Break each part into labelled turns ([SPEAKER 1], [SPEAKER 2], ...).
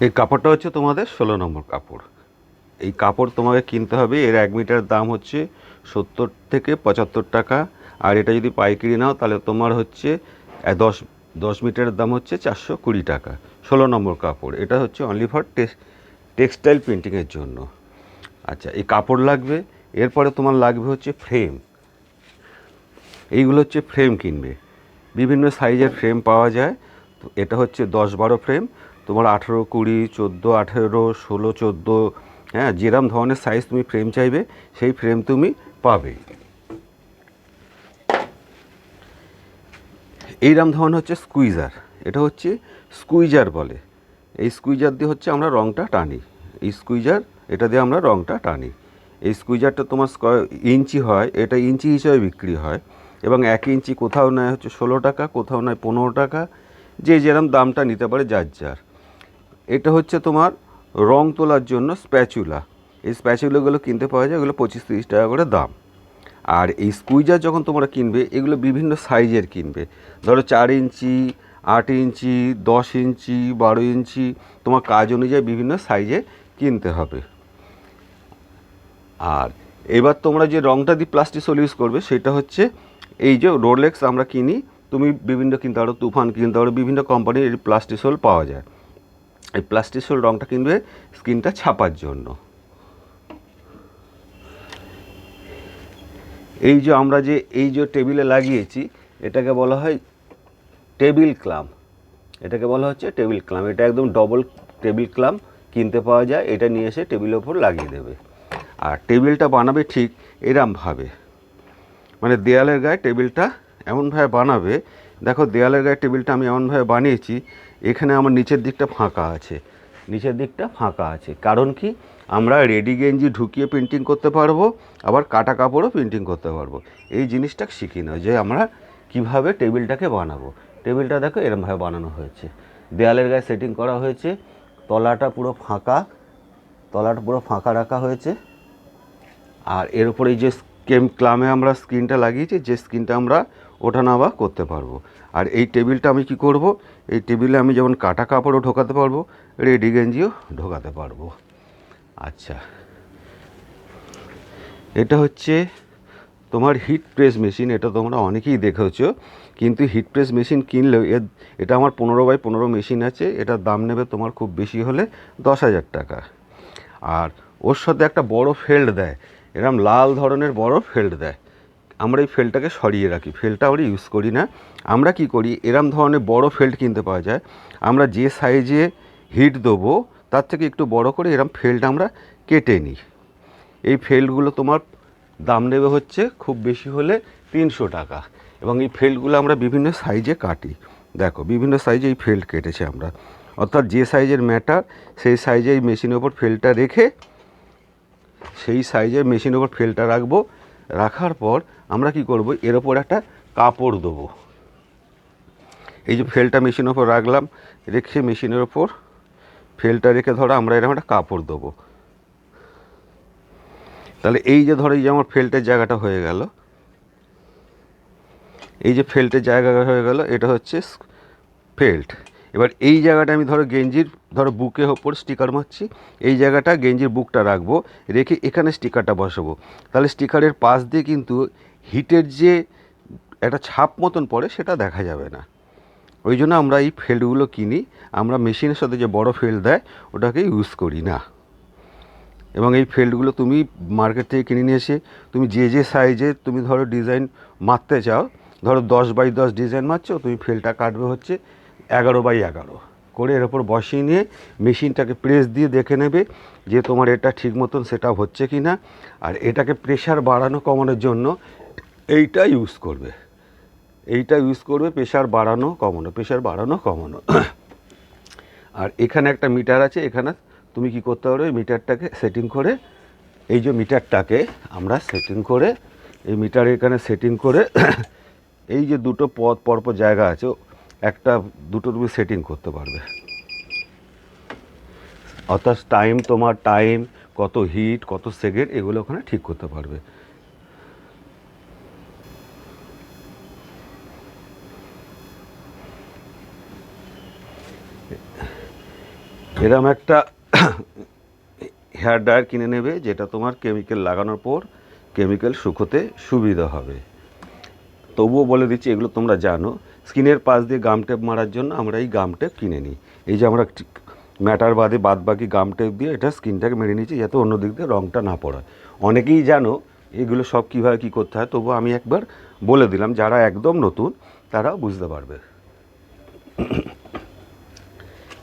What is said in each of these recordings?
[SPEAKER 1] এই কাপড়টা হচ্ছে তোমাদের 16 নম্বর কাপড়। এই কাপড় তোমাকে কিনতে হবে, এর 1 মিটার দাম হচ্ছে 70 থেকে 75 টাকা। আর এটা যদি পাইকারি নাও তাহলে তোমার হচ্ছে 10 মিটারের দাম হচ্ছে 420 টাকা। 16 নম্বর কাপড়, এটা হচ্ছে অনলি ফর টেক্সটাইল প্রিন্টিংয়ের জন্য। আচ্ছা, এই কাপড় লাগবে। এরপরে তোমার লাগবে হচ্ছে ফ্রেম। এইগুলো হচ্ছে ফ্রেম কিনবে, বিভিন্ন সাইজের ফ্রেম পাওয়া যায়। তো এটা হচ্ছে 10-12 ফ্রেম, তোমার 18, 20, 14, 18, 16, 14, হ্যাঁ, যেরম ধরনের সাইজ তুমি ফ্রেম চাইবে সেই ফ্রেম তুমি পাবে। এইরকম ধরনের হচ্ছে স্কুইজার, এটা হচ্ছে স্কুইজার বলে। এই স্কুইজার দিয়ে হচ্ছে আমরা রঙটা টানি। এই স্কুইজার, এটা দিয়ে আমরা রঙটা টানি। এই স্কুইজারটা তোমার ইঞ্চি হয়, এটা ইঞ্চি হিসাবে বিক্রি হয়। এবং 1 ইঞ্চি কোথাও নেয় হচ্ছে 16 টাকা, কোথাও নেয় 15 টাকা, যে যেরম দামটা নিতে পারে যার যার। এটা হচ্ছে তোমার রং তোলার জন্য স্প্যাচুলা। এই স্প্যাচুলাগুলো কিনতে পাওয়া যায়, এগুলো 25-30 টাকা করে দাম। আর এই স্কুইজার যখন তোমরা কিনবে, এগুলো বিভিন্ন সাইজের কিনবে। ধরো 4 ইঞ্চি, 8 ইঞ্চি, 10 ইঞ্চি, 12 ইঞ্চি, তোমার কাজ অনুযায়ী বিভিন্ন সাইজে কিনতে হবে। আর এবার তোমরা যে রঙটা দিয়ে প্লাস্টিসোল ইউজ করবে সেটা হচ্ছে এই যে রোলেক্স আমরা কিনি, তুমি বিভিন্ন কিনতে পারো, তুফান কিনতে পারো, বিভিন্ন কোম্পানির এই প্লাস্টিসোল পাওয়া যায়। এই প্লাস্টিসোল রঙটা কিনবে স্কিনটা ছাপার জন্য। এই যে আমরা যে এই যে টেবিলে লাগিয়েছি, এটাকে বলা হয় টেবিল ক্ল্যাম্প। এটাকে বলা হচ্ছে টেবিল ক্ল্যাম্প। এটা একদম ডবল টেবিল ক্ল্যাম্প কিনতে পাওয়া যায়, এটা নিয়ে এসে টেবিলের ওপর লাগিয়ে দেবে। আর টেবিলটা বানাবে ঠিক এরমভাবে, মানে দেয়ালের গায়ে টেবিলটা এমনভাবে বানাবে। দেখো দেয়ালের গায়ে টেবিলটা আমি এমনভাবে বানিয়েছি, এখানে আমার নিচের দিকটা ফাঁকা আছে, নিচের দিকটা ফাঁকা আছে। কারণ কি, আমরা রেডি গেঞ্জি ঢুকিয়ে প্রিন্টিং করতে পারবো, আবার কাটা কাপড়ও প্রিন্টিং করতে পারবো। এই জিনিসটা শিখি না যে আমরা কিভাবে টেবিলটাকে বানাবো। টেবিলটা দেখো এরমভাবে বানানো হয়েছে, দেয়ালের গায়ে সেটিং করা হয়েছে, তলাটা পুরো ফাঁকা, তলাটা পুরো ফাঁকা রাখা হয়েছে। আর এর উপরে এই যে ক্লামে আমরা স্ক্রিনটা লাগিয়েছি, যে স্ক্রিনটা আমরা ওঠানামা করতে পারবো। আর এই টেবিলটা আমি কি করব, এই টেবিলে আমি যেমন কাটা কাপড়ও ঢোকাতে পারবো, রেডি গেঞ্জিও ঢোকাতে পারবো। আচ্ছা, এটা হচ্ছে তোমার হিট প্রেস মেশিন। এটা তোমরা অনেকেই দেখেছ, কিন্তু হিট প্রেস মেশিন কিনলেও এটা আমার 15x15 মেশিন আছে। এটার দাম নেবে তোমার খুব বেশি হলে 10,000 টাকা। আর ওর সাথে একটা বড় ফেল্ড দেয়, এরকম লাল ধরনের বড় ফেল্ড দেয়। আমরা এই ফেল্ডটাকে সরিয়ে রাখি, ফেল্ডটা আমরা ইউজ করি না। আমরা কি করি, এরম ধরনের বড় ফেল্ড কিনতে পাওয়া যায়, আমরা যে সাইজে হিট দেবো তার থেকে একটু বড় করে এরম ফেল্ড আমরা কেটে নিই। এই ফেল্ডগুলো তোমার দাম নেবে হচ্ছে খুব বেশি হলে 300 টাকা। এবং এই ফেল্ডগুলো আমরা বিভিন্ন সাইজে কাটি। দেখো বিভিন্ন সাইজে এই ফেল্ড কেটেছে আমরা, অর্থাৎ যে সাইজের ম্যাটার সেই সাইজে এই মেশিনের ওপর ফেল্ডটা রেখে, সেই সাইজের মেশিনের ওপর ফেল্ডটা রাখবো। রাখার পর আমরা কি করব, এর ওপর একটা কাপড় দেবো। এই যে ফেল্ডটা মেশিনের ওপর রাখলাম, রেখে মেশিনের ওপর ফেল্ডটা রেখে ধরো আমরা এরকম একটা কাপড় দেবো। তাহলে এই যে ধরো এই যে আমার ফেল্টের জায়গাটা হয়ে গেল, এই যে ফেল্টের জায়গা হয়ে গেল, এটা হচ্ছে ফেল্ট। এবার এই জায়গাটা আমি ধরো গেঞ্জির ধরো বুকের ওপর স্টিকার মারছি, এই জায়গাটা গেঞ্জির বুকটা রাখবো, রেখে এখানে স্টিকারটা বসাবো। তাহলে স্টিকারের পাশ দিয়ে কিন্তু হিটের যে একটা ছাপ মতন পড়ে সেটা দেখা যাবে না। ওই জন্য আমরা এই ফেল্ডগুলো কিনি, আমরা মেশিনের সাথে যে বড় ফেল্ড দেয় ওটাকে ইউজ করি না। এবং এই ফেল্ডগুলো তুমি মার্কেট থেকে কিনে নিয়ে এসে তুমি যে যে সাইজে তুমি ধরো ডিজাইন মারতে চাও, ধরো 10x10 ডিজাইন মারছো, তুমি ফেল্ডটা কাটবে হচ্ছে 11x11 করে, এর ওপর বসিয়ে নিয়ে মেশিনটাকে প্রেস দিয়ে দেখে নেবে যে তোমার এটা ঠিক মতন সেটা হচ্ছে কি না। আর এটাকে প্রেশার বাড়ানো কমানোর জন্য এইটা ইউজ করবে, এইটা ইউজ করবে, প্রেশার বাড়ানো কমানো, প্রেশার বাড়ানো কমানো। আর এখানে একটা মিটার আছে, এখানে তুমি কি করতে পারবে, মিটারটাকে সেটিং করে, এই যে মিটারটাকে আমরা সেটিং করে, এই মিটার এখানে সেটিং করে এই যে দুটো পথ পরপর জায়গা আছে, একটা দুটো তুমি সেটিং করতে পারবে। অর্থাৎ টাইম, তোমার টাইম কত, হিট কত সেকেন্ড, এগুলো ওখানে ঠিক করতে পারবে। এরম একটা হেয়ার ড্রায়ার কিনে নেবে, যেটা তোমার কেমিক্যাল লাগানোর পর কেমিক্যাল শুকোতে সুবিধা হবে। তবুও বলে দিচ্ছি, এগুলো তোমরা জানো, স্কিনের পাশ দিয়ে গাম টেপ মারার জন্য আমরা এই গাম টেপ কিনে নিই। এই যে আমরা ম্যাটার বাদ বাকি গাম টেপ দিয়ে এটা স্কিনটাকে মেরে নিচ্ছি, যাতে অন্য দিক দিয়ে রঙটা না পড়ে। অনেকেই জানো এগুলো সব কীভাবে কী করতে হয়, তবু আমি একবার বলে দিলাম, যারা একদম নতুন তারা বুঝতে পারবে।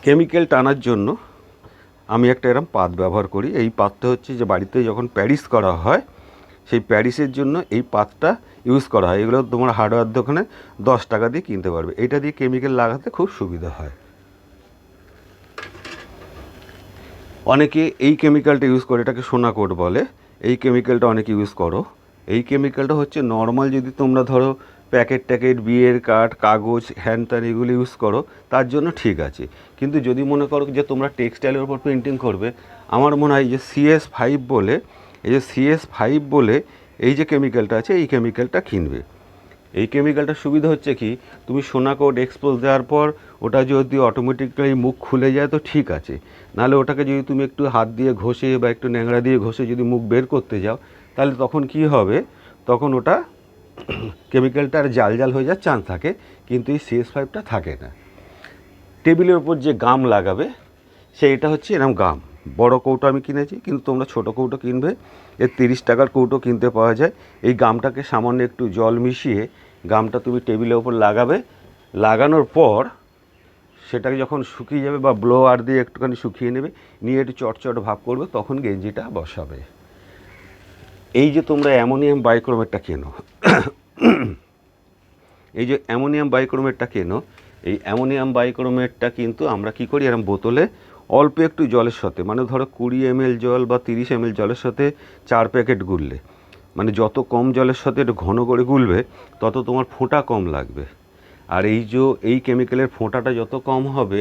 [SPEAKER 1] কেমিক্যাল টানার জন্য আমি একটা এরম পাত ব্যবহার করি। এই পাতটা হচ্ছে যে বাড়িতে যখন প্যারিস করা হয়, সেই প্যারিসের জন্য এই পাতটা ইউজ করা হয়। এগুলো তোমার হার্ডওয়্যার দোকানে 10 টাকা দিয়ে কিনতে পারবে। এটা দিয়ে কেমিক্যাল লাগাতে খুব সুবিধা হয়। অনেকে এই কেমিক্যালটা ইউজ করে, এটাকে সোনাকোট বলে। এই কেমিক্যালটা অনেকে ইউজ করো। এই কেমিক্যালটা হচ্ছে নর্মাল, যদি তোমরা ধরো প্যাকেট বিয়ের কার্ড, কাগজ, হ্যান ত্যান এগুলো ইউজ করো, তার জন্য ঠিক আছে। কিন্তু যদি মনে করো যে তোমরা টেক্সটাইলের উপর পেন্টিং করবে, আমার মনে হয় যে CS5 বলে, এই যে CS5 বলে এই যে কেমিক্যালটা আছে, এই কেমিক্যালটা কিনবে। এই কেমিক্যালটার সুবিধা হচ্ছে কি, তুমি সোনাকোট এক্সপোজ দেওয়ার পর ওটা যদি অটোমেটিক্যালি মুখ খুলে যায় তো ঠিক আছে, নাহলে ওটাকে যদি তুমি একটু হাত দিয়ে ঘষে বা একটু ন্যাংরা দিয়ে ঘষে যদি মুখ বের করতে যাও, তাহলে তখন কি হবে, তখন ওটা কেমিক্যালটার জাল হয়ে যাওয়ার চান্স থাকে, কিন্তু এই CS5টা থাকে না। টেবিলের ওপর যে গাম লাগাবে সেইটা হচ্ছে এরকম গাম। বড় কৌটো আমি কিনেছি, কিন্তু তোমরা ছোটো কৌটো কিনবে। এর 30 টাকার কৌটো কিনতে পাওয়া যায়। এই গামটাকে সামান্য একটু জল মিশিয়ে গামটা তুমি টেবিলের ওপর লাগাবে। লাগানোর পর সেটাকে যখন শুকিয়ে যাবে বা ব্লোয়ার দিয়ে একটুখানি শুকিয়ে নেবে, নিয়ে একটু চটচট ভাব করবে, তখন গেঞ্জিটা বসাবে। এই যে তোমরা অ্যামোনিয়াম বাইক্রোমেটটা কেনো, এই যে অ্যামোনিয়াম বাইক্রোমেটটা কেনো, এই অ্যামোনিয়াম বাইক্রোমেটটা কিন্তু আমরা কি করি, এরকম বোতলে অল্প একটু জলের সাথে, মানে ধরো 20 ml জল বা 30 ml জলের সাথে 4 প্যাকেট গুললে, মানে যত কম জলের সাথে একটু ঘন করে গুলবে, তত তোমার ফোঁটা কম লাগবে। আর এই কেমিক্যালের ফোঁটাটা যত কম হবে,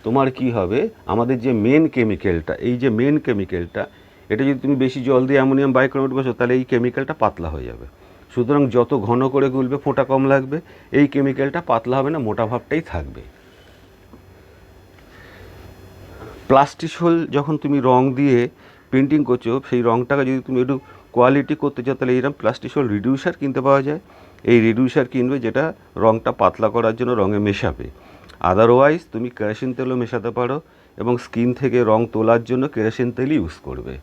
[SPEAKER 1] তোমার কি হবে, আমাদের যে মেন কেমিক্যালটা, এই যে মেন কেমিক্যালটা, এটা যদি তুমি বেশি জল দিয়ে অ্যামোনিয়াম বাইক্রোমেট বসো, তাহলে এই কেমিক্যালটা পাতলা হয়ে যাবে। সুতরাং যত ঘন করে গুলবে ফোঁটা কম লাগবে, এই কেমিক্যালটা পাতলা হবে না, মোটা ভাবটাই থাকবে। প্লাস্টিসোল যখন তুমি রং দিয়ে পেন্টিং করছো, সেই রংটাকে যদি তুমি একটু কোয়ালিটি করতে চাও, তাহলে এইরকম প্লাস্টিসোল রিডিউসার কিনতে পাওয়া যায়। এই রিডিউসার কিনবে, যেটা রংটা পাতলা করার জন্য রঙে মেশাবে। আদারওয়াইজ তুমি কেরোসিন তেলও মেশাতে পারো, এবং স্কিন থেকে রং তোলার জন্য কেরোসিন তেলই ইউজ করবে।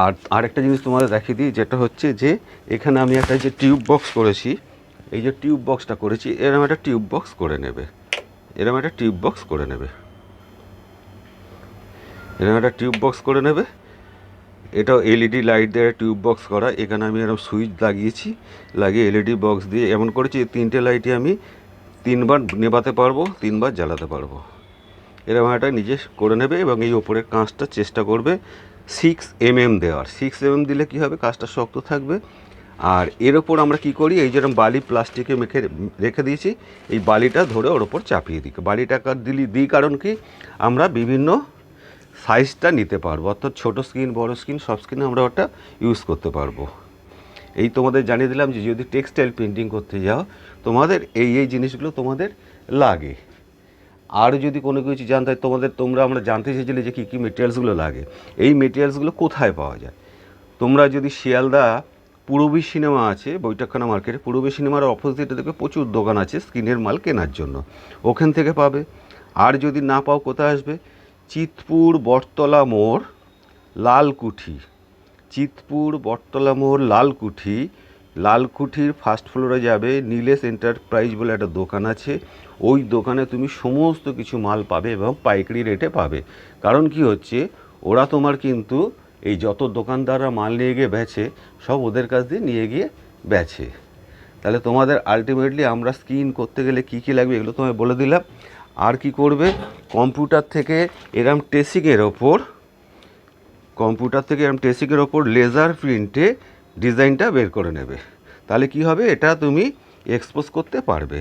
[SPEAKER 1] আর আরেকটা জিনিস তোমাদের দেখিয়ে দিই, যেটা হচ্ছে যে এখানে আমি একটা যে টিউব বক্স করেছি, এই যে টিউব বক্সটা করেছি, এরকম একটা টিউব বক্স করে নেবে, এরকম একটা টিউব বক্স করে নেবে, এরকম একটা টিউব বক্স করে নেবে। এটাও এলইডি লাইট দিয়ে টিউব বক্স করা। এখানে আমি এরকম সুইচ লাগিয়েছি, লাগিয়ে এলইডি বক্স দিয়ে এমন করেছি, 3টে লাইটই আমি 3বার নেভাতে পারবো, 3বার জ্বালাতে পারবো। এরকম একটা নিজে করে নেবে, এবং এই ওপরের কাঁচটা চেষ্টা করবে 6 mm দেওয়ার। 6 mm দিলে কী হবে, কাঁচটা শক্ত থাকবে। আর এর ওপর আমরা কি করি, এই যেরকম বালি প্লাস্টিকে মেখে রেখে দিয়েছি, এই বালিটা ধরে ওর ওপর চাপিয়ে দিই। বালিটা দিই কারণ কি, আমরা বিভিন্ন সাইজটা নিতে পারবো, অর্থাৎ ছোটো স্ক্রিন, বড়ো স্ক্রিন, সব স্ক্রিনে আমরা ওটা ইউজ করতে পারবো। এই তোমাদের জানিয়ে দিলাম যে যদি টেক্সটাইল পেন্টিং করতে যাও, তোমাদের এই জিনিসগুলো তোমাদের লাগে। আর যদি কোনো কিছু জানতে হয় আমরা জানতে চেয়েছিলে যে কী কী মেটেরিয়ালসগুলো লাগে। এই মেটেরিয়ালসগুলো কোথায় পাওয়া যায়, তোমরা যদি শিয়ালদা পূরবী সিনেমা আছে, বৈঠকখানা মার্কেটে, পূরবী সিনেমার অপোজিটে দেখবে প্রচুর দোকান আছে স্কিনের মাল কেনার জন্য, ওখান থেকে পাবে। আর যদি না পাও, কোথায় আসবে, চিতপুর বটতলা মোড় লালকুঠি, চিতপুর বটতলা মোড় লালকুঠির ফার্স্ট ফ্লোরে যাবে, নীলেশ এন্টারপ্রাইজ বলে একটা দোকান আছে। ওই দোকানে তুমি সমস্ত কিছু মাল পাবে এবং পাইকারি রেটে পাবে। কারণ কি হচ্ছে, ওরা তোমার কিন্তু এই যত দোকানদাররা মাল নিয়ে গিয়ে বেচে, সব ওদের কাছ দিয়ে নিয়ে গিয়ে বেচে। তাহলে তোমাদের আলটিমেটলি আমরা স্ক্রিন করতে গেলে কী কী লাগবে এগুলো তোমায় বলে দিলাম। আর কি করবে, কম্পিউটার থেকে এরম টেসিংয়ের ওপর লেজার প্রিন্টে ডিজাইনটা বের করে নেবে। তাহলে কি হবে, এটা তুমি এক্সপোজ করতে পারবে।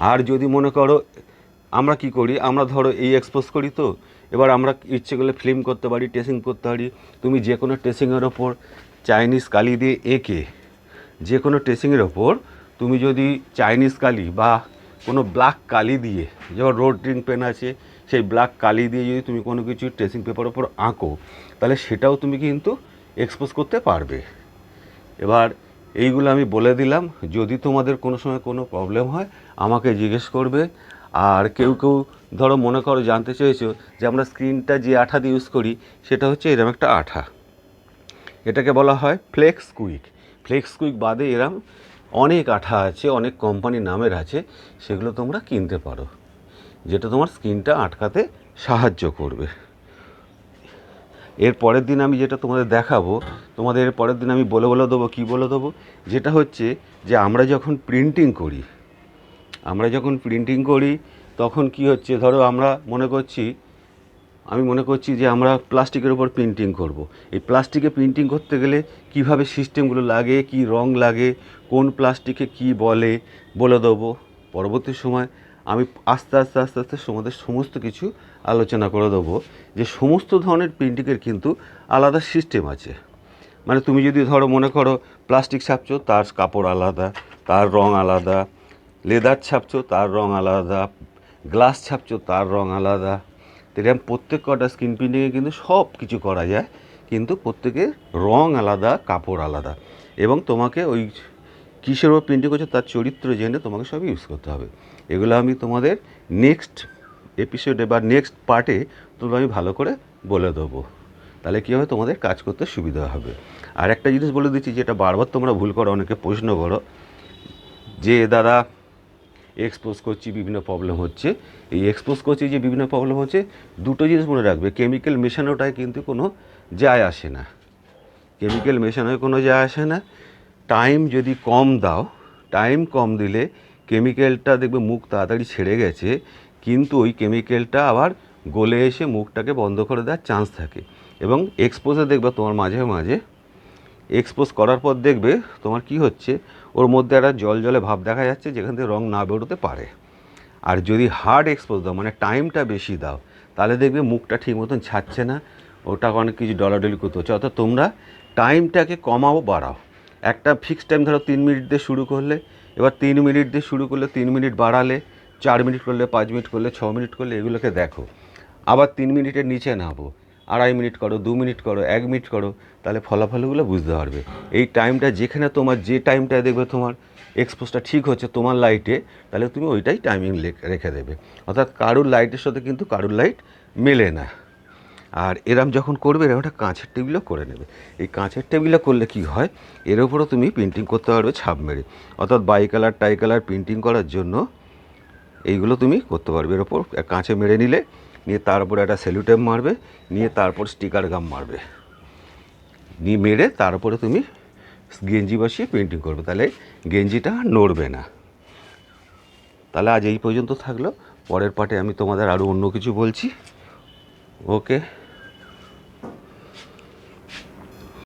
[SPEAKER 1] আর যদি মনে করো, আমরা কি করি, আমরা ধরো এই এক্সপোজ করি, তো এবার আমরা ইচ্ছে করলে ফিল্ম করতে পারি, টেসিং করতে পারি। তুমি যে কোনো টেসিংয়ের ওপর চাইনিজ কালি দিয়ে এঁকে যে কোনো টেসিংয়ের ওপর তুমি যদি চাইনিজ কালি বা কোনো ব্ল্যাক কালি দিয়ে, যেমন রোড ড্রিঙ্ক পেন আছে, সেই ব্ল্যাক কালি দিয়ে যদি তুমি কোনো কিছু ট্রেসিং পেপারের উপর আঁকো, তাহলে সেটাও তুমি কিন্তু এক্সপোজ করতে পারবে। এবার এইগুলো আমি বলে দিলাম, যদি তোমাদের কোনো সময় কোনো প্রবলেম হয় আমাকে জিজ্ঞেস করবে। আর কেউ কেউ ধরো মনে করো জানতে চেয়েছো যে আমরা স্ক্রিনটা যে আঠা দিয়ে ইউজ করি সেটা হচ্ছে এরকম একটা আঠা, এটাকে বলা হয় ফ্লেক্স কুইক। ফ্লেক্স কুইক বাদে এরম অনেক আঠা আছে, অনেক কোম্পানির নামের আছে, সেগুলো তোমরা কিনতে পারো, যেটা তোমার স্ক্রিনটা আটকাতে সাহায্য করবে। এর পরের দিন আমি যেটা তোমাদের দেখাবো, তোমাদের এর পরের দিন আমি বলে দেবো, কী বলে দেবো, যেটা হচ্ছে যে আমরা যখন প্রিন্টিং করি তখন কি হচ্ছে, ধরো আমরা আমি মনে করছি যে আমরা প্লাস্টিকের উপর প্রিন্টিং করব। এই প্লাস্টিকে প্রিন্টিং করতে গেলে কিভাবে সিস্টেমগুলো লাগে, কি রং লাগে, কোন প্লাস্টিকে কি বলে দেবো। পরবর্তী সময় আমি আস্তে আস্তে তোমাদের সমস্ত কিছু আলোচনা করে দেবো যে সমস্ত ধরনের প্রিন্টিংয়ের কিন্তু আলাদা সিস্টেম আছে। মানে তুমি যদি ধরো মনে করো প্লাস্টিক ছাপছো, তার কাপড় আলাদা, তার রং আলাদা, লেদার ছাপছো তার রং আলাদা, গ্লাস ছাপছো তার রং আলাদা। এরকম প্রত্যেক কটা স্ক্রিন প্রিন্টিংয়ে কিন্তু সব কিছু করা যায়, কিন্তু প্রত্যেকের রং আলাদা, কাপড় আলাদা, এবং তোমাকে ওই কিসের ওপর প্রিন্টিং করছো তার চরিত্র জেনে তোমাকে সব ইউজ করতে হবে। এগুলো আমি তোমাদের নেক্সট এপিসোডে বা নেক্সট পার্টে তোমরা আমি ভালো করে বলে দেবো, তাহলে কী হবে তোমাদের কাজ করতে সুবিধা হবে। আর একটা জিনিস বলে দিচ্ছি, যেটা বারবার তোমরা ভুল করো, অনেকে প্রশ্ন করো যে দাদা এক্সপোজ করছি বিভিন্ন প্রবলেম হচ্ছে। এই এক্সপোজ করছি যে বিভিন্ন প্রবলেম হচ্ছে, দুটো জিনিস মনে রাখবে, কেমিক্যাল মেশানোটায় কিন্তু কোনো যায় আসে না, কেমিক্যাল মেশানোয় কোনো যায় আসে না। টাইম যদি কম দাও, টাইম কম দিলে কেমিক্যালটা দেখবে মুখ তাড়াতাড়ি ছেড়ে গেছে, কিন্তু ওই কেমিক্যালটা আবার গলে এসে মুখটাকে বন্ধ করে দেওয়ার চান্স থাকে। এবং এক্সপোজে দেখবে তোমার মাঝে এক্সপোজ করার পর দেখবে তোমার কি হচ্ছে, ওর মধ্যে একটা জলে ভাব দেখা যাচ্ছে, যেখান থেকে রং না বেরোতে পারে। আর যদি হার্ড এক্সপোজ দাও, মানে টাইমটা বেশি দাও, তাহলে দেখবে মুখটা ঠিক মতন ছাড়ছে না, ওটা অনেক কিছু ডলাডলি করতে হচ্ছে। অর্থাৎ তোমরা টাইমটাকে কমাও বাড়াও। একটা ফিক্সড টাইম ধরো 3 মিনিট দিয়ে শুরু করলে, এবার 3 মিনিট দিয়ে শুরু করলে 3 মিনিট বাড়ালে, 4 মিনিট করলে, 5 মিনিট করলে, 6 মিনিট করলে, এগুলোকে দেখো। আবার 3 মিনিটের নিচে নামো, 2.5 মিনিট করো, 2 মিনিট করো, 1 মিনিট করো, তাহলে ফলাফলগুলো বুঝতে পারবে। এই টাইমটা যেখানে তোমার, যে টাইমটা দেখবে তোমার এক্সপোজটা ঠিক হচ্ছে তোমার লাইটে, তাহলে তুমি ওইটাই টাইমিং রেখে দেবে। অর্থাৎ কারুর লাইটের সাথে কিন্তু কারুর লাইট মেলে না। আর এরম যখন করবে, এরকম একটা কাঁচের টেবিলও করে নেবে। এই কাঁচের টেবিলও করলে কি হয়, এর উপরও তুমি প্রিন্টিং করতে পারবে ছাপ মেরে। অর্থাৎ বাই কালার, টাই কালার প্রিন্টিং করার জন্য এইগুলো তুমি করতে পারবে। এর ওপর কাঁচে মেরে নিলে, নিয়ে তার উপরে একটা সেলুটেপ মারবে, নিয়ে তারপর স্টিকার গাম মারবে, নিয়ে মেরে তার উপরে তুমি গেঞ্জি বসিয়ে প্রিন্টিং করবে, তাহলে গেঞ্জিটা নড়বে না। তাহলে আজ এই পর্যন্ত থাকলো, পরের পার্টে আমি তোমাদের আরও অন্য কিছু বলছি। ওকে।